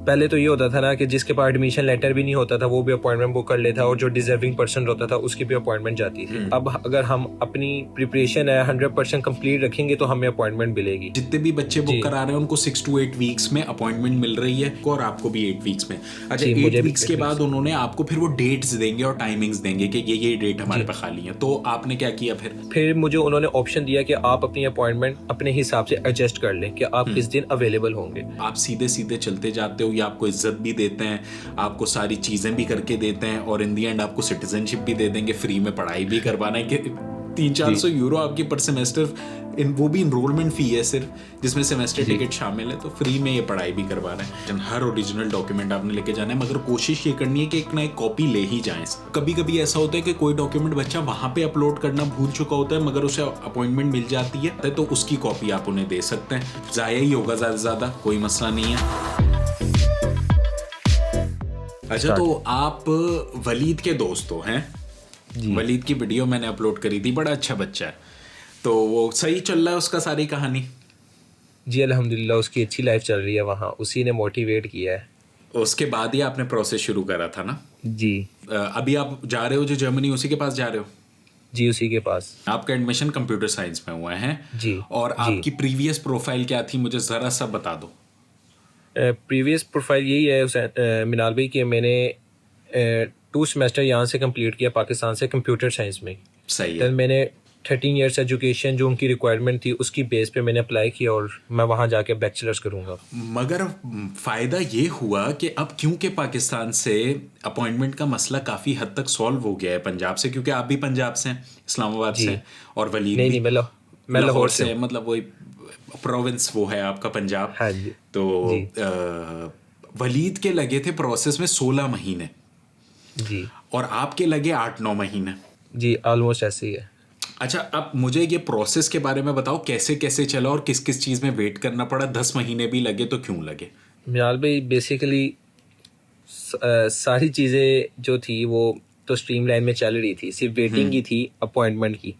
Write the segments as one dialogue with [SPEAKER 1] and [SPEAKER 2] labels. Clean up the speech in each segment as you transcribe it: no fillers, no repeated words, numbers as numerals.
[SPEAKER 1] पहले तो ये होता था ना कि जिसके पास एडमिशन लेटर भी नहीं होता था वो भी अपॉइंटमेंट बुक कर लेता और जो डिजर्विंग पर्सन होता था उसकी भी अपॉइंटमेंट जाती थी। अब अगर हम अपनी प्रिपरेशन है 100% कंप्लीट रखेंगे तो हमें अपॉइंटमेंट मिलेगी।
[SPEAKER 2] जितने भी बच्चे बुक करा रहे हैं उनको 6 to 8 वीक्स में अपॉइंटमेंट मिल रही है और आपको भी 8 वीक्स में। अच्छा, 8 वीक्स के बाद उन्होंने आपको फिर वो डेट्स देंगे और टाइमिंग्स देंगे कि ये डेट हमारे पे खाली है। तो आपने क्या किया फिर
[SPEAKER 1] मुझे उन्होंने ऑप्शन दिया कि आप अपनी अपॉइंटमेंट अपने हिसाब से एडजस्ट कर लें कि आप किस दिन अवेलेबल होंगे।
[SPEAKER 2] आप सीधे सीधे चलते जाते हो या आपको इज्जत भी देते हैं, आपको सारी चीज़ें भी करके देते हैं और इन दी एंड आपको सिटीजनशिप भी दे देंगे, फ्री में पढ़ाई भी करवाना है कि 300-400 यूरो आपकी पर सेमेस्टर, वो भी इनरोलमेंट फ़ी है सिर्फ, जिसमें सेमेस्टर टिकट शामिल है, तो फ्री में ये पढ़ाई भी करवाना है। हर ओरिजिनल डॉक्यूमेंट आपने लेके जाना है, मगर कोशिश ये करनी है कि एक ना एक कॉपी ले ही जाएं। कभी कभी ऐसा होता है कि कोई डॉक्यूमेंट बच्चा वहाँ पे अपलोड करना भूल चुका होता है मगर उसे अपॉइंटमेंट मिल जाती है तो उसकी कॉपी आप उन्हें दे सकते हैं। ज़ाया ही होगा ज़्यादा से ज़्यादा, कोई मसला नहीं है। अच्छा, तो आप वलीद के दोस्त हो हैं? वलीद की वीडियो मैंने अपलोड करी थी, बड़ा अच्छा बच्चा है, तो वो सही चल रहा है उसका सारी कहानी?
[SPEAKER 1] जी अल्हम्दुलिल्लाह, उसकी अच्छी लाइफ चल रही है वहाँ, उसी ने मोटिवेट किया है।
[SPEAKER 2] उसके बाद ही आपने प्रोसेस शुरू करा था ना?
[SPEAKER 1] जी।
[SPEAKER 2] अभी आप जा रहे हो जो जर्मनी, उसी के पास जा रहे हो?
[SPEAKER 1] जी, उसी के पास।
[SPEAKER 2] आपका एडमिशन कंप्यूटर साइंस में हुआ है?
[SPEAKER 1] जी।
[SPEAKER 2] और आपकी प्रीवियस प्रोफाइल क्या थी, मुझे ज़रा सा बता दो।
[SPEAKER 1] प्रीवियस प्रोफाइल यही है मिनाल भाई कि मैंने 2 सेमेस्टर यहाँ से कंप्लीट किया पाकिस्तान से कंप्यूटर साइंस में।
[SPEAKER 2] सही है।
[SPEAKER 1] मैंने 13 इयर्स एजुकेशन जो उनकी रिक्वायरमेंट थी उसकी बेस पे मैंने अप्लाई किया और मैं वहाँ जाके बैचलर्स करूँगा।
[SPEAKER 2] मगर फ़ायदा ये हुआ कि अब क्योंकि पाकिस्तान से अपॉइंटमेंट का मसला काफ़ी हद तक सॉल्व हो गया है पंजाब से, क्योंकि आप भी पंजाब से हैं, इस्लामाबाद से, और वलीद
[SPEAKER 1] नहीं, मैं लाहौर से,
[SPEAKER 2] मतलब वही प्रोविंस वो है आपका पंजाब।
[SPEAKER 1] हाँ जी।
[SPEAKER 2] तो वलीद के लगे थे प्रोसेस में 16 महीने
[SPEAKER 1] जी,
[SPEAKER 2] और आपके लगे 8-9 महीने।
[SPEAKER 1] जी, ऑलमोस्ट ऐसे ही है।
[SPEAKER 2] अच्छा, अब मुझे ये प्रोसेस के बारे में बताओ, कैसे कैसे चला और किस किस चीज़ में वेट करना पड़ा? 10 महीने भी लगे तो क्यों लगे?
[SPEAKER 1] मिनाल भाई बेसिकली सारी चीज़ें जो थी वो तो स्ट्रीमलाइन में चल रही थी, सिर्फ वेटिंग ही थी अपॉइंटमेंट की,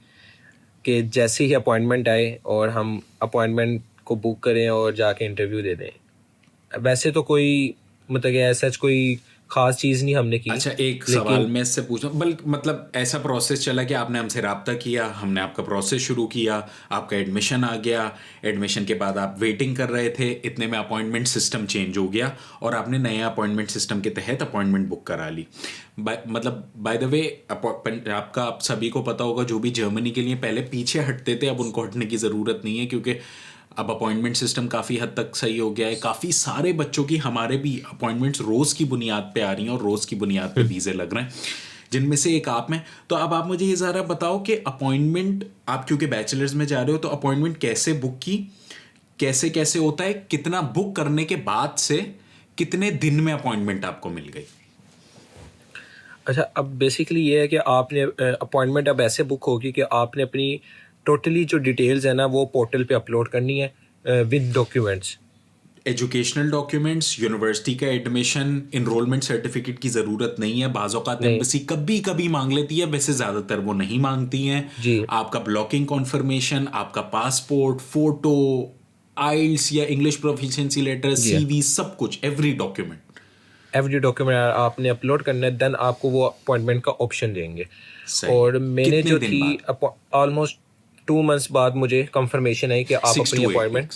[SPEAKER 1] कि जैसे ही अपॉइंटमेंट आए और हम अपॉइंटमेंट को बुक करें और जाके इंटरव्यू दे दें। वैसे तो कोई मतलब ऐसा कोई ख़ास चीज़ नहीं हमने की।
[SPEAKER 2] अच्छा, एक सवाल मैं इससे पूछूं, बल्कि मतलब ऐसा प्रोसेस चला कि आपने हमसे रब्ता किया, हमने आपका प्रोसेस शुरू किया, आपका एडमिशन आ गया, एडमिशन के बाद आप वेटिंग कर रहे थे, इतने में अपॉइंटमेंट सिस्टम चेंज हो गया और आपने नया अपॉइंटमेंट सिस्टम के तहत अपॉइंटमेंट बुक करा ली। मतलब बाय द वे, आपका आप सभी को पता होगा जो भी जर्मनी के लिए पहले पीछे हटते थे, अब उनको हटने की ज़रूरत नहीं है, क्योंकि अब अपॉइंटमेंट सिस्टम काफ़ी हद तक सही हो गया है। काफ़ी सारे बच्चों की, हमारे भी अपॉइंटमेंट्स रोज़ की बुनियाद पे आ रही हैं और रोज़ की बुनियाद पे वीज़े लग रहे हैं, जिनमें से एक आप में। तो अब आप मुझे ये ज़रा बताओ कि अपॉइंटमेंट, आप क्योंकि बैचलर्स में जा रहे हो, तो अपॉइंटमेंट कैसे बुक की, कैसे कैसे होता है, कितना बुक करने के बाद से कितने दिन में अपॉइंटमेंट आपको मिल गई?
[SPEAKER 1] अच्छा, अब बेसिकली ये है कि आपने अपॉइंटमेंट अब ऐसे बुक होगी कि आपने अपनी टोटली जो डिटेल्स है ना वो पोर्टल पे अपलोड करनी है with documents,
[SPEAKER 2] educational documents, university का एडमिशन, इनरोलमेंट सर्टिफिकेट की ज़रूरत नहीं है। बाज़ औक़ात एम्बेसी कभी कभी मांग लेती है, वैसे ज़्यादातर वो नहीं मांगती हैं।
[SPEAKER 1] जी।
[SPEAKER 2] आपका ब्लॉकिंग कॉन्फर्मेशन, आपका पासपोर्ट, फ़ोटो, आइल्स या इंग्लिश प्रोफिशिएंसी लेटर, CV, सब कुछ, एवरी डॉक्यूमेंट
[SPEAKER 1] आपने अपलोड करना है, देन आपको वो अपॉइंटमेंट का ऑप्शन देंगे। और मैंने जो थी ऑलमोस्ट 2 मंथ्स बाद मुझे कंफर्मेशन आई कि आप अपनी अपॉइंटमेंट,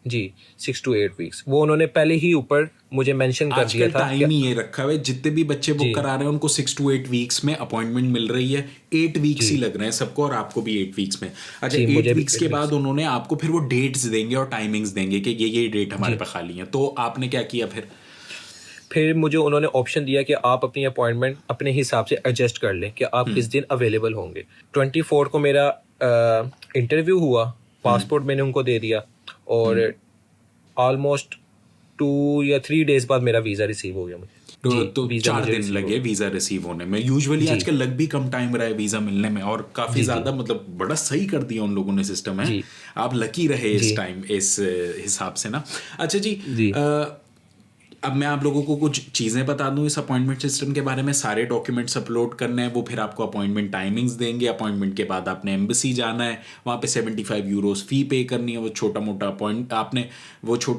[SPEAKER 1] जी 6 to 8 वीक्स, वो उन्होंने पहले ही ऊपर मुझे मेंशन कर दिया था।
[SPEAKER 2] टाइम ही ये रखा हुआ है, जितने भी बच्चे बुक करा रहे हैं उनको 6 to 8 वीक्स में अपॉइंटमेंट मिल रही है। 8 वीक्स ही लग रहे हैं सबको और आपको भी 8 वीक्स में। अच्छा, 8 वीक्स के बाद उन्होंने आपको फिर वो डेट्स देंगे और टाइमिंग्स देंगे कि ये डेट हमारे पे खाली है। तो आपने क्या किया
[SPEAKER 1] फिर मुझे उन्होंने ऑप्शन दिया कि आप अपनी अपॉइंटमेंट अपने हिसाब से एडजस्ट कर लें कि आप किस दिन अवेलेबल होंगे। 24 को मेरा इंटरव्यू हुआ, पासपोर्ट मैंने उनको दे दिया और ऑलमोस्ट 2 या 3 डेज बाद मेरा वीज़ा रिसीव हो गया मुझे।
[SPEAKER 2] तो 4 दिन लगे वीज़ा रिसीव होने में। यूजुअली आजकल लग भी कम टाइम रहा है वीज़ा मिलने में, और काफ़ी ज़्यादा मतलब बड़ा सही कर दिया उन लोगों ने सिस्टम है। आप लकी रहे इस टाइम, इस हिसाब से ना। अच्छा जी, अब मैं आप लोगों को कुछ चीज़ें बता दूं इस अपॉइंटमेंट सिस्टम के बारे में। सारे डॉक्यूमेंट्स अपलोड करने हैं, वो फिर आपको अपॉइंटमेंट टाइमिंग्स देंगे। अपॉइंटमेंट के बाद आपने एम्बेसी जाना है, वहाँ पे 75 यूरोस फ़ी पे करनी है। वो छोटा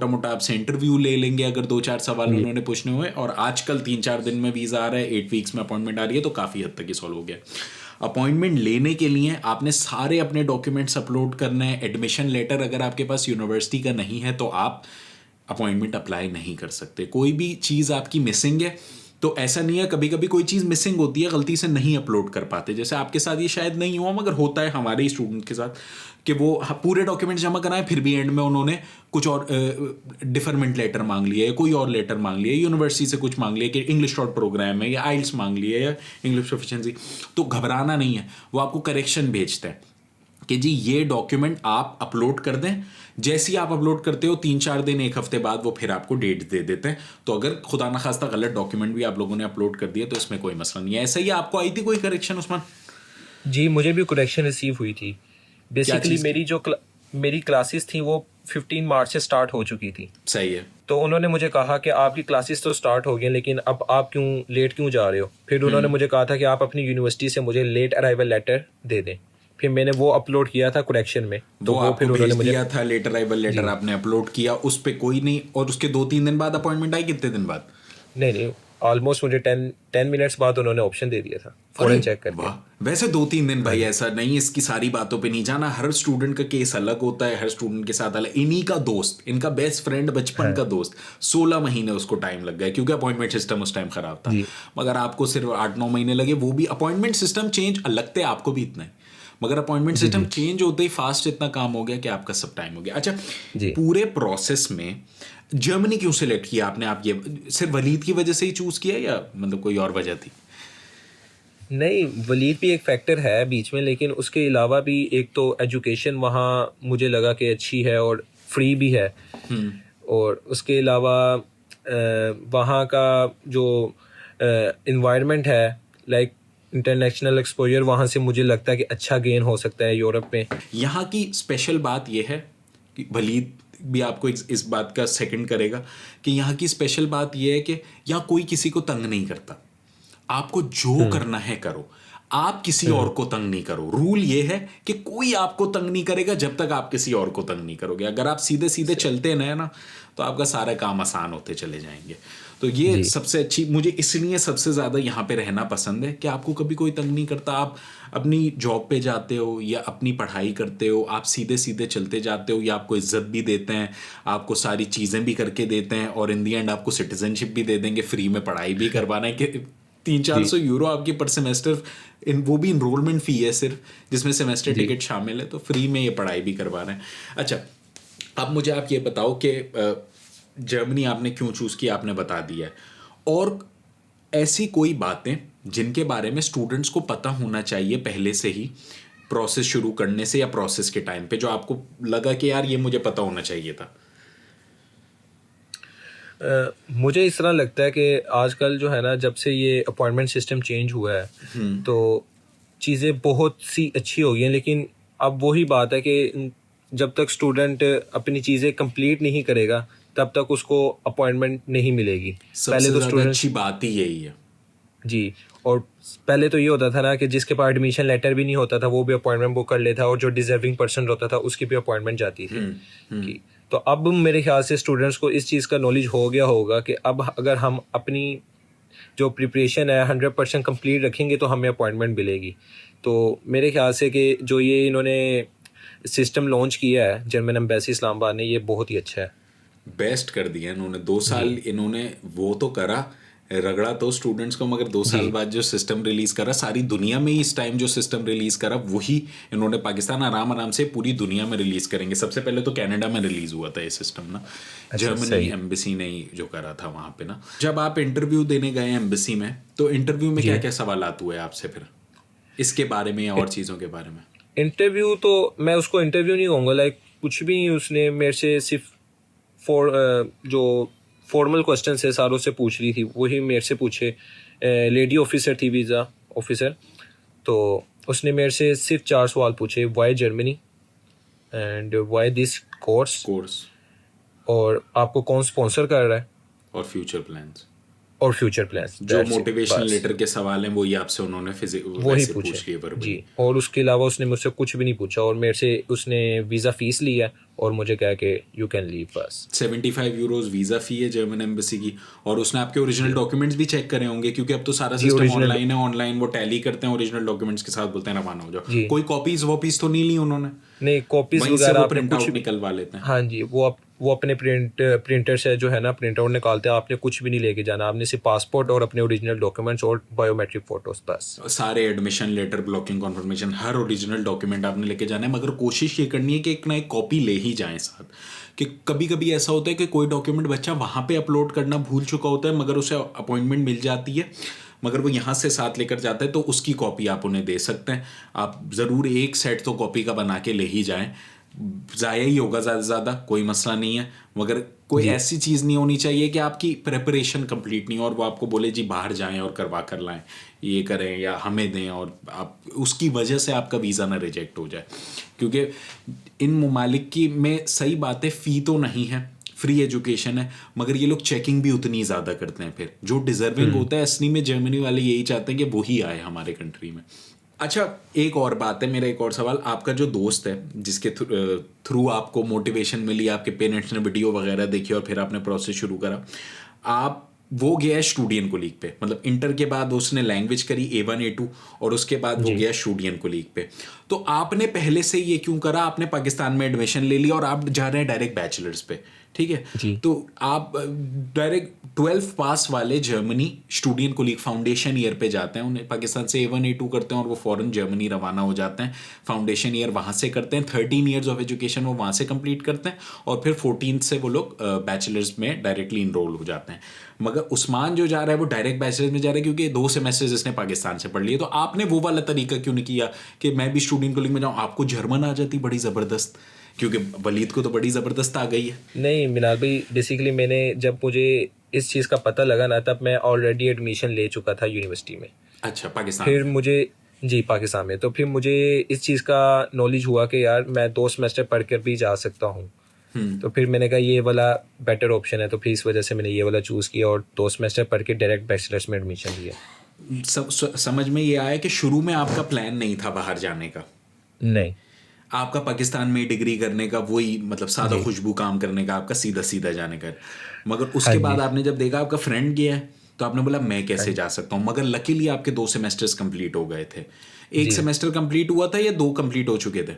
[SPEAKER 2] मोटा आपसे इंटरव्यू ले लेंगे अगर 2-4 सवाल उन्होंने पूछने हुए। और आजकल 3-4 दिन में वीज़ा आ रहा है, 8 वीक्स में अपॉइंटमेंट आ रही है, तो काफ़ी हद तक ये सॉल्व हो गया। अपॉइंटमेंट लेने के लिए आपने सारे अपने डॉक्यूमेंट्स अपलोड करने हैं। एडमिशन लेटर अगर आपके पास यूनिवर्सिटी का नहीं है तो आप अपॉइंटमेंट अप्लाई नहीं कर सकते। कोई भी चीज़ आपकी मिसिंग है तो ऐसा नहीं है, कभी कभी कोई चीज़ मिसिंग होती है, गलती से नहीं अपलोड कर पाते। जैसे आपके साथ ये शायद नहीं हुआ मगर होता है हमारे ही स्टूडेंट के साथ कि वो पूरे डॉक्यूमेंट जमा कराए, फिर भी एंड में उन्होंने कुछ और डिफरमेंट लेटर मांग लिया है, कोई और लेटर मांग लिया, यूनिवर्सिटी से कुछ मांग लिया कि इंग्लिश शॉर्ट प्रोग्राम है या आइल्स मांग लिया या इंग्लिश प्रोफिशिएंसी। तो घबराना नहीं है, वो आपको करेक्शन भेजते हैं कि जी ये डॉक्यूमेंट आप अपलोड कर दें। जैसे ही आप अपलोड करते हो 3-4 दिन 1 हफ्ते बाद वो फिर आपको डेट दे देते हैं। तो अगर खुदा ना खास्ता गलत डॉक्यूमेंट भी आप लोगों ने अपलोड कर दिया तो इसमें कोई मसला नहीं है। ऐसा ही आपको आई थी कोई करेक्शन उस्मान?
[SPEAKER 1] जी मुझे भी करेक्शन रिसीव हुई थी। बेसिकली
[SPEAKER 2] चीज़
[SPEAKER 1] मेरी क्लासेस थी वो 15 मार्च से स्टार्ट हो चुकी थी।
[SPEAKER 2] सही है।
[SPEAKER 1] तो उन्होंने मुझे कहा कि आपकी क्लासेस तो स्टार्ट हो गई लेकिन अब आप लेट क्यों जा रहे हो। फिर उन्होंने मुझे कहा था कि आप अपनी यूनिवर्सिटी से मुझे लेट अराइवल लेटर दे दें। फिर मैंने वो अपलोड किया था करेक्शन में, तो
[SPEAKER 2] वो
[SPEAKER 1] वो
[SPEAKER 2] आपको
[SPEAKER 1] फिर उन्होंने
[SPEAKER 2] भेज
[SPEAKER 1] मुझे
[SPEAKER 2] दिया था लेटर अराइवल लेटर, आपने अपलोड किया, उस पे कोई नहीं, और उसके 2-3 दिन बाद अपॉइंटमेंट आई। कितने दिन बाद?
[SPEAKER 1] नहीं ऑलमोस्ट मुझे 10 मिनट्स बाद उन्होंने ऑप्शन दे दिया था फौरन चेक करके।
[SPEAKER 2] वाह, वैसे 2-3 दिन भाई, ऐसा नहीं, इसकी सारी बातों पे नहीं जाना। हर स्टूडेंट का केस अलग होता है, हर स्टूडेंट के साथ अलग। इन्हीं का दोस्त, इनका बेस्ट फ्रेंड, बचपन का दोस्त, 16 महीने उसको टाइम लग गया क्योंकि अपॉइंटमेंट सिस्टम उस टाइम खराब था। मगर आपको सिर्फ 8-9 महीने लगे, वो भी अपॉइंटमेंट सिस्टम चेंज। लगते आपको भी इतना है मगर अपॉइंटमेंट सिस्टम चेंज होते ही फास्ट इतना काम हो गया कि आपका सब टाइम हो गया। अच्छा, पूरे प्रोसेस में जर्मनी क्यों सिलेक्ट किया आपने? आप ये सिर्फ वलीद की वजह से ही चूज किया या मतलब कोई और वजह थी?
[SPEAKER 1] नहीं, वलीद भी एक फैक्टर है बीच में, लेकिन उसके अलावा भी एक तो एजुकेशन वहाँ मुझे लगा कि अच्छी है और फ्री भी है। और उसके अलावा वहाँ का जो इन्वायरमेंट है, लाइक इंटरनेशनल एक्सपोजर, वहाँ से मुझे लगता है कि अच्छा गेन हो सकता है यूरोप में।
[SPEAKER 2] यहाँ की स्पेशल बात यह है कि वलीद भी आपको इस बात का सेकंड करेगा कि यहाँ की स्पेशल बात यह है कि यहाँ कोई किसी को तंग नहीं करता। आपको जो करना है करो, आप किसी और को तंग नहीं करो। रूल ये है कि कोई आपको तंग नहीं करेगा जब तक आप किसी और को तंग नहीं करोगे। अगर आप सीधे सीधे चलते हैं ना तो आपका सारा काम आसान होते चले जाएंगे। तो ये सबसे अच्छी, मुझे इसलिए सबसे ज़्यादा यहाँ पे रहना पसंद है कि आपको कभी कोई तंग नहीं करता। आप अपनी जॉब पे जाते हो या अपनी पढ़ाई करते हो, आप सीधे सीधे चलते जाते हो, या आपको इज्जत भी देते हैं, आपको सारी चीज़ें भी करके देते हैं, और इन दी एंड आपको सिटीजनशिप भी दे देंगे, फ्री में पढ़ाई भी करवाना है कि 300-400 यूरो आपकी पर सेमेस्टर, वो भी इनरोलमेंट फ़ी है सिर्फ, जिसमें सेमेस्टर टिकट शामिल है, तो फ्री में ये पढ़ाई भी करवा रहे हैं। अच्छा, अब मुझे आप ये बताओ कि जर्मनी आपने क्यों चूज़ किया, आपने बता दिया है, और ऐसी कोई बातें जिनके बारे में स्टूडेंट्स को पता होना चाहिए पहले से ही प्रोसेस शुरू करने से या प्रोसेस के टाइम पे, जो आपको लगा कि यार ये मुझे पता होना चाहिए था?
[SPEAKER 1] मुझे इस तरह लगता है कि आजकल जो है ना, जब से ये अपॉइंटमेंट सिस्टम चेंज हुआ है तो चीज़ें बहुत सी अच्छी हो गई हैं, लेकिन अब वही बात है कि जब तक स्टूडेंट अपनी चीज़ें कंप्लीट नहीं करेगा तब तक उसको अपॉइंटमेंट नहीं मिलेगी।
[SPEAKER 2] पहले तो स्टूडेंट, अच्छी बात ही यही है
[SPEAKER 1] जी। और पहले तो ये होता था ना कि जिसके पास एडमिशन लेटर भी नहीं होता था वो भी अपॉइंटमेंट बुक कर लेता, और जो डिजर्विंग पर्सन होता था उसकी भी अपॉइंटमेंट जाती थी कि तो अब मेरे ख्याल से स्टूडेंट्स को इस चीज़ का नॉलेज हो गया होगा कि अब अगर हम अपनी जो प्रिपरेशन है 100% कंप्लीट रखेंगे तो हमें अपॉइंटमेंट मिलेगी। तो मेरे ख्याल से कि जो ये इन्होंने सिस्टम लॉन्च किया है जर्मन एम्बेसी इस्लामाबाद ने, ये बहुत ही अच्छा है।
[SPEAKER 2] बेस्ट कर दिया इन्होंने। 2 साल इन्होंने वो तो करा, रगड़ा तो स्टूडेंट्स को, मगर 2 साल बाद जो सिस्टम रिलीज करा, सारी दुनिया में ही इस टाइम जो सिस्टम रिलीज करा वही इन्होंने पाकिस्तान आराम से पूरी दुनिया में रिलीज करेंगे। सबसे पहले तो कनाडा में रिलीज हुआ था ये सिस्टम ना, जर्मनी एम्बेसी ने ही जो करा था वहाँ पे ना। जब आप इंटरव्यू देने गए एम्बेसी में, तो इंटरव्यू में क्या क्या सवालात हुए आपसे फिर इसके बारे में या और चीज़ों के बारे में?
[SPEAKER 1] इंटरव्यू तो मैं उसको इंटरव्यू नहीं कहूँगा, लाइक कुछ भी उसने मेरे से सिर्फ जो फॉर्मल क्वेश्चन से सारों से पूछ रही थी वही मेरे से पूछे। लेडी ऑफिसर थी, वीज़ा ऑफिसर, तो उसने मेरे से सिर्फ 4 सवाल पूछे। Why Germany and why this course, और आपको कौन स्पॉन्सर कर रहा है,
[SPEAKER 2] और फ्यूचर प्लान्स,
[SPEAKER 1] और फ्यूचर प्लान्स,
[SPEAKER 2] जो मोटिवेशनल लेटर के सवाल हैं वही आपसे उन्होंने
[SPEAKER 1] वही
[SPEAKER 2] वैसे
[SPEAKER 1] पूछे
[SPEAKER 2] पूछ लिए verbally।
[SPEAKER 1] जी। और उसके अलावा उसने मुझसे कुछ भी नहीं पूछा, और मेरे से उसने वीज़ा फीस ली है और मुझे कहा कि यू कैन लीव बस।
[SPEAKER 2] 75 यूरोज वीज़ा फ़ी है जर्मन एम्बेसी की। और उसने आपके ओरिजिनल डॉक्यूमेंट्स भी चेक करे होंगे, क्योंकि अब तो सारा
[SPEAKER 1] जी
[SPEAKER 2] सिस्टम
[SPEAKER 1] ओरिजिनल,
[SPEAKER 2] ऑनलाइन है, ऑनलाइन वो टैली करते हैं, ओरिजिनल डॉक्यूमेंट्स के साथ बोलते हैं रवाना हो जाओ।
[SPEAKER 1] जी
[SPEAKER 2] कोई कॉपीज वॉपीज तो नहीं ली उन्होंने?
[SPEAKER 1] नहीं कॉपीज़
[SPEAKER 2] वहीं से
[SPEAKER 1] वगैरह
[SPEAKER 2] वो
[SPEAKER 1] आपने
[SPEAKER 2] प्रिंट
[SPEAKER 1] कुछ,
[SPEAKER 2] आउट निकलवा लेते हैं?
[SPEAKER 1] हाँ जी, वो अपने प्रिंटर से जो है ना प्रिंट आउट निकालते हैं। आपने कुछ भी नहीं लेके जाना, आपने सिर्फ पासपोर्ट और अपने ओरिजिनल डॉक्यूमेंट्स और बायोमेट्रिक फ़ोटोज़ बस।
[SPEAKER 2] सारे एडमिशन लेटर, ब्लॉकिंग कॉन्फर्मेशन, हर ओरिजिनल डॉक्यूमेंट आपने लेके जाना है, मगर कोशिश ये करनी है कि एक ना एक कॉपी ले ही जाएं साथ। कि कभी कभी ऐसा होता है कि कोई डॉक्यूमेंट बच्चा वहाँ पे अपलोड करना भूल चुका होता है, मगर उसे अपॉइंटमेंट मिल जाती है, मगर वो यहाँ से साथ लेकर जाता है, तो उसकी कॉपी आप उन्हें दे सकते हैं। आप ज़रूर एक सेट तो कॉपी का बना के ले ही जाएं, ज़ाया ही होगा ज़्यादा से ज़्यादा, कोई मसला नहीं है, मगर कोई
[SPEAKER 1] जी
[SPEAKER 2] ऐसी चीज़ नहीं होनी चाहिए कि आपकी प्रेपरेशन कंप्लीट नहीं हो और वो आपको बोले जी बाहर जाएं और करवा कर लाएं, ये करें या हमें दें, और आप उसकी वजह से आपका वीज़ा ना रिजेक्ट हो जाए। क्योंकि इन ममालिक की में सही बात है, फ़ी तो नहीं है, फ्री एजुकेशन है, मगर ये लोग चेकिंग भी उतनी ज़्यादा करते हैं। फिर जो डिज़र्विंग होता है, असली में जर्मनी वाले यही चाहते हैं कि वही आए हमारे कंट्री में। अच्छा, एक और बात है, मेरा एक और सवाल, आपका जो दोस्त है जिसके थ्रू आपको मोटिवेशन मिली, आपके पेरेंट्स ने वीडियो वगैरह देखी और फिर आपने प्रोसेस शुरू करा, आप वो गया है स्टूडियन कोलीग पे, मतलब इंटर के बाद उसने लैंग्वेज करी A1 A2 और उसके बाद वो
[SPEAKER 1] जी
[SPEAKER 2] गया स्टूडियन कोलीग पे। तो आपने पहले से ये क्यों करा? आपने पाकिस्तान में एडमिशन ले लिया और आप जा रहे हैं डायरेक्ट बैचलर्स पे, ठीक है?
[SPEAKER 1] जी
[SPEAKER 2] तो आप डायरेक्ट 12th पास वाले जर्मनी स्टूडियन कोलीग फाउंडेशन ईयर पे जाते हैं, उन्हें पाकिस्तान से A1 A2 करते हैं और वो फ़ौरन जर्मनी रवाना हो जाते हैं, फाउंडेशन ईयर वहाँ से करते हैं, 13 ईयर्स ऑफ एजुकेशन वो वहाँ से कंप्लीट करते हैं, और फिर 14th से वो लोग बैचलर्स में डायरेक्टली इनरोल हो जाते हैं। मगर उस्मान जो जा रहा है वो डायरेक्ट बैचलर्स में जा रहा है, क्योंकि 2 सेमेस्टर्स इसने पाकिस्तान से पढ़ लिए। तो आपने वो वाला तरीका क्यों नहीं किया कि मैं भी स्टूडेंट कोलिंग में जाऊँ? आपको जर्मन आ जाती बड़ी ज़बरदस्त, क्योंकि वलीद को तो बड़ी ज़बरदस्त आ गई है।
[SPEAKER 1] नहीं मिनाल भाई, बेसिकली मैंने जब मुझे इस चीज़ का पता लगा ना, तब मैं ऑलरेडी एडमिशन ले चुका था यूनिवर्सिटी में।
[SPEAKER 2] अच्छा, पाकिस्तान
[SPEAKER 1] फिर
[SPEAKER 2] में?
[SPEAKER 1] मुझे, जी पाकिस्तान में, तो फिर मुझे इस चीज़ का नॉलेज हुआ कि यार मैं 2 सेमेस्टर पढ़ कर भी जा सकता हूँ। तो फिर मैंने कहा ये वाला बेटर ऑप्शन है, तो फिर इस वजह से मैंने ये वाला चूज़ किया और 2 सेमेस्टर पढ़ के डायरेक्ट बैचलर्स में एडमिशन लिया।
[SPEAKER 2] समझ में ये आया कि शुरू में आपका प्लान नहीं था बाहर जाने का,
[SPEAKER 1] नहीं
[SPEAKER 2] आपका पाकिस्तान में डिग्री करने का, वही मतलब सादा
[SPEAKER 1] जी
[SPEAKER 2] खुशबू काम करने का, आपका सीधा सीधा जाने का। मगर
[SPEAKER 1] हाँ
[SPEAKER 2] उसके बाद
[SPEAKER 1] जी
[SPEAKER 2] आपने जब देखा आपका फ्रेंड गया है, तो आपने बोला मैं
[SPEAKER 1] हाँ
[SPEAKER 2] कैसे
[SPEAKER 1] जी
[SPEAKER 2] जा सकता हूँ। मगर लकीली आपके 2 सेमेस्टर्स कंप्लीट हो गए थे। एक
[SPEAKER 1] जी।
[SPEAKER 2] सेमेस्टर कंप्लीट हुआ था या 2 कंप्लीट हो चुके थे?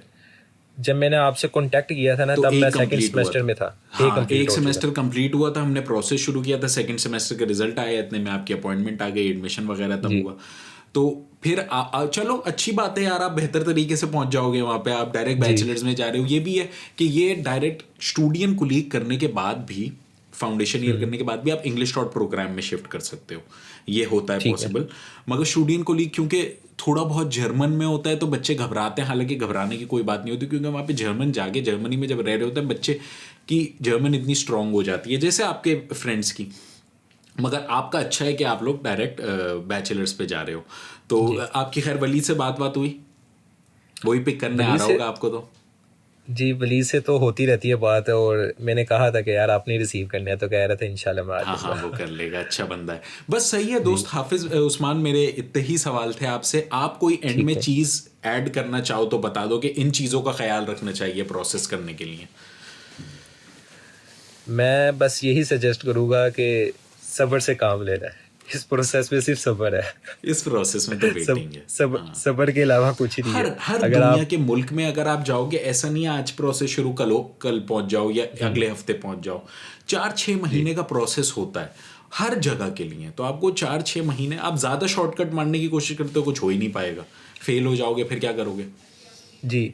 [SPEAKER 1] जब मैंने आपसे कांटेक्ट किया था ना,
[SPEAKER 2] तो
[SPEAKER 1] तब मैं
[SPEAKER 2] एक
[SPEAKER 1] सेकंड
[SPEAKER 2] कंप्लीट हुआ
[SPEAKER 1] सेमेस्टर
[SPEAKER 2] था।
[SPEAKER 1] में था। एक
[SPEAKER 2] हाँ,
[SPEAKER 1] कंप्लीट
[SPEAKER 2] एक
[SPEAKER 1] हो चुका।
[SPEAKER 2] सेमेस्टर कंप्लीट हुआ था, हमने प्रोसेस शुरू किया था, सेकंड सेमेस्टर का रिजल्ट आया, इतने में आपकी अपॉइंटमेंट आ गई, एडमिशन वगैरह तब
[SPEAKER 1] जी
[SPEAKER 2] हुआ। तो फिर चलो अच्छी बात है यार, आप बेहतर तरीके से पहुंच जाओगे वहाँ पे, आप डायरेक्ट
[SPEAKER 1] जी
[SPEAKER 2] बैचलर्स में जा रहे हो। ये भी है कि ये डायरेक्ट स्टूडियन कोलीग करने के बाद भी, फाउंडेशन ईयर करने के बाद भी आप इंग्लिश डॉट प्रोग्राम में शिफ्ट कर सकते हो, ये होता है
[SPEAKER 1] ठीक है।
[SPEAKER 2] पॉसिबल। मगर स्टूडियन कोलीग क्योंकि थोड़ा बहुत जर्मन में होता है तो बच्चे घबराते हैं, हालांकि घबराने की कोई बात नहीं होती, क्योंकि वहाँ पे जर्मन जाके जर्मनी में जब रह रहे होते हैं बच्चे की जर्मन इतनी स्ट्रांग हो जाती है, जैसे आपके फ्रेंड्स की। मगर आपका अच्छा है कि आप लोग डायरेक्ट बैचलर्स पे जा रहे हो। तो
[SPEAKER 1] जी
[SPEAKER 2] आपकी खैर वलीद से बात हुई, वही पिक करने आ
[SPEAKER 1] वली
[SPEAKER 2] रहा
[SPEAKER 1] से,
[SPEAKER 2] होगा आपको तो?
[SPEAKER 1] जी वली से तो होती रहती है बात, और मैंने कहा था कि यार आपने रिसीव करना है, तो कह रहा था इंशाल्लाह मैं आ
[SPEAKER 2] हाँ हाँ, वो
[SPEAKER 1] जाऊंगा।
[SPEAKER 2] कर लेगा, अच्छा बंदा है। बस सही है
[SPEAKER 1] जी
[SPEAKER 2] दोस्त हाफिज उस्मान, मेरे इतने ही सवाल थे आपसे। आप कोई एंड में
[SPEAKER 1] ठीक है।
[SPEAKER 2] चीज़ ऐड करना चाहो तो बता दो कि इन चीज़ों का ख्याल रखना चाहिए प्रोसेस करने के लिए।
[SPEAKER 1] मैं बस यही सजेस्ट करूँगा कि सब्र से काम लेना है, इस प्रोसेस में सिर्फ सब्र है।
[SPEAKER 2] इस प्रोसेस में तो वेटिंग है। हाँ,
[SPEAKER 1] सब्र के अलावा कुछ नहीं
[SPEAKER 2] हर
[SPEAKER 1] है।
[SPEAKER 2] हर
[SPEAKER 1] अगर
[SPEAKER 2] दुनिया
[SPEAKER 1] आप,
[SPEAKER 2] के मुल्क में अगर आप जाओगे, ऐसा नहीं है आज प्रोसेस शुरू करो कल पहुंच जाओ या अगले हफ्ते पहुंच जाओ, 4-6
[SPEAKER 1] जी
[SPEAKER 2] महीने का प्रोसेस होता है हर जगह के लिए। तो आपको 4-6 महीने, आप ज़्यादा शॉर्टकट मारने की कोशिश करते हो, कुछ हो ही नहीं पाएगा, फेल हो जाओगे, फिर क्या करोगे?
[SPEAKER 1] जी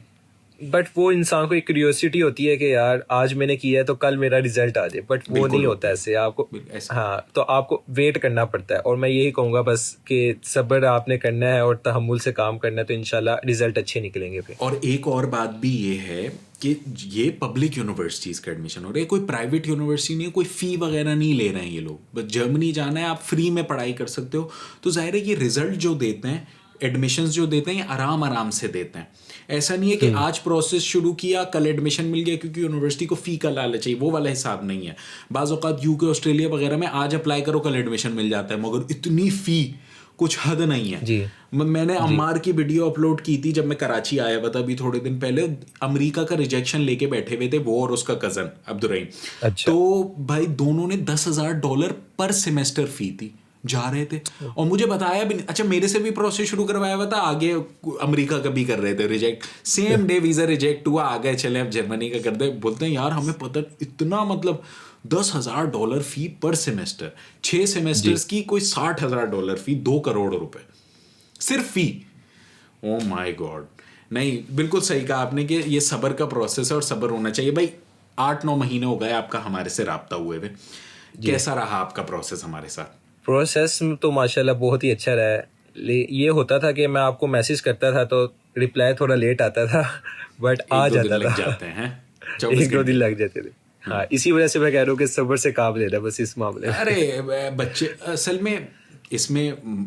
[SPEAKER 1] बट वो इंसान को एक क्यूरियोसिटी होती है कि यार आज मैंने किया है तो कल मेरा रिजल्ट आ जाए, बट वो
[SPEAKER 2] बिल्कुल
[SPEAKER 1] नहीं
[SPEAKER 2] होती
[SPEAKER 1] होता
[SPEAKER 2] है,
[SPEAKER 1] ऐसे आपको।
[SPEAKER 2] ऐसा।
[SPEAKER 1] हाँ, तो आपको वेट करना पड़ता है, और मैं यही कहूँगा बस कि सब्र आपने करना है और तहम्मुल से काम करना है, तो इंशाल्लाह रिजल्ट अच्छे निकलेंगे फिर।
[SPEAKER 2] और एक और बात भी ये है कि ये पब्लिक यूनिवर्सिटीज़ का एडमिशन हो रहा है, कोई प्राइवेट यूनिवर्सिटी नहीं है, कोई फ़ी वगैरह नहीं ले रहे हैं ये लोग। बस जर्मनी जाना है, आप फ्री में पढ़ाई कर सकते हो। तो जाहिर है ये रिजल्ट जो देते हैं एडमिशन्स जो देते हैं आराम आराम से देते हैं। ऐसा नहीं है कि आज प्रोसेस शुरू किया कल एडमिशन मिल गया, क्योंकि यूनिवर्सिटी को फ़ी का लालच चाहिए, वो वाला हिसाब नहीं है। बाज़ औक़ात यूके ऑस्ट्रेलिया वगैरह में आज अप्लाई करो कल एडमिशन मिल जाता है, मगर इतनी फ़ी कुछ हद नहीं है
[SPEAKER 1] जी।
[SPEAKER 2] मैंने अम्मार की वीडियो अपलोड की थी जब मैं कराची आया हुआ था अभी थोड़े दिन पहले। अमेरिका का रिजेक्शन लेके बैठे हुए थे वो और उसका कज़न अब्दुर्रहीम।
[SPEAKER 1] अच्छा।
[SPEAKER 2] तो भाई दोनों ने $10,000 पर सेमेस्टर फ़ी थी, जा रहे थे और मुझे बताया भी नहीं। अच्छा मेरे से भी प्रोसेस शुरू करवाया हुआ था, आगे अमेरिका का भी कर रहे थे reject, same day visa reject हुआ, आ गए चले अब जर्मनी का कर दे। बोलते हैं यार हमें पता इतना मतलब $10,000 फ़ी पर सेमेस्टर, 6 सेमेस्टर्स की कोई $60,000 फ़ी, 2 करोड़ रुपए सिर्फ फ़ी। Oh my God. नहीं बिल्कुल सही कहा आपने कि ये सब्र का प्रोसेस है और सब्र होना चाहिए भाई। 8-9 महीने हो गए आपका हमारे से राब्ता हुए हुए, कैसा रहा आपका प्रोसेस हमारे साथ?
[SPEAKER 1] प्रोसेस तो माशाल्लाह बहुत ही अच्छा रहा है। ये होता था कि मैं आपको मैसेज करता था तो रिप्लाई थोड़ा लेट आता था, बट आ जाता था।
[SPEAKER 2] जाते हैं
[SPEAKER 1] 1-2 दिन लग जाते थे। हाँ, इसी वजह से मैं कह रहा हूँ कि सब्र से काम लेना बस इस मामले में।
[SPEAKER 2] अरे बच्चे असल में इसमें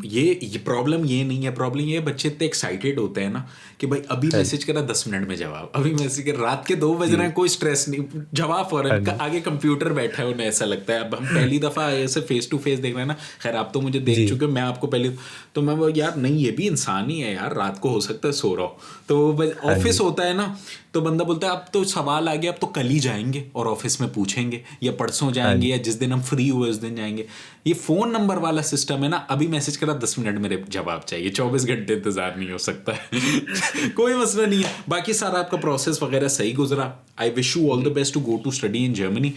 [SPEAKER 2] ये प्रॉब्लम ये नहीं है, प्रॉब्लम ये है बच्चे इतने एक्साइटेड होते हैं ना कि भाई अभी मैसेज करा 10 मिनट में जवाब, अभी मैसेज कर रात के 2 बज रहे हैं, कोई स्ट्रेस नहीं, जवाब फौरन, आगे कंप्यूटर बैठा है उन्हें ऐसा लगता है। अब हम पहली दफ़ा ऐसे फेस टू फेस देख रहे हैं ना, खैर आप तो मुझे देख चुके हो, मैं आपको पहले, तो मैं वो यार नहीं ये भी इंसान ही है यार, रात को हो सकता है सो रहा हो। तो ऑफिस होता है ना तो बंदा बोलता है अब तो सवाल आ गया, अब तो कल ही जाएंगे और ऑफिस में पूछेंगे या परसों जाएंगे या जिस दिन हम फ्री हुए उस दिन जाएंगे। ये फ़ोन नंबर वाला सिस्टम है ना, अभी मैसेज करा 10 मिनट मेरे जवाब चाहिए, 24 घंटे इंतज़ार नहीं हो सकता है। कोई मसला नहीं है। बाकी सारा आपका प्रोसेस वगैरह सही गुजरा। I wish you all the best to go to study in Germany.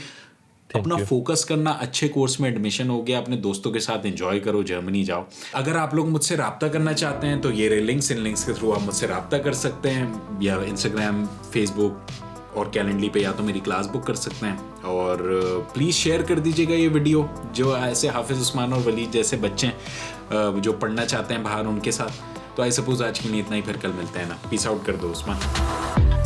[SPEAKER 2] अपना फोकस करना, अच्छे कोर्स में एडमिशन हो गया, अपने दोस्तों के साथ एंजॉय करो, जर्मनी जाओ। अगर आप लोग मुझसे रब्ता करना चाहते हैं तो ये रहे लिंक्स, इन लिंक्स के थ्रू आप मुझसे रब्ता कर सकते हैं, या इंस्टाग्राम, फेसबुक और कैलेंडली पे या तो मेरी क्लास बुक कर सकते हैं। और प्लीज़ शेयर कर दीजिएगा ये वीडियो जो ऐसे हाफिज़ उस्मान और वलीद जैसे बच्चे हैं जो पढ़ना चाहते हैं बाहर, उनके साथ। तो आई सपोज आज के लिए इतना ही, फिर कल मिलते हैं ना। पीस आउट कर दो उस्मान।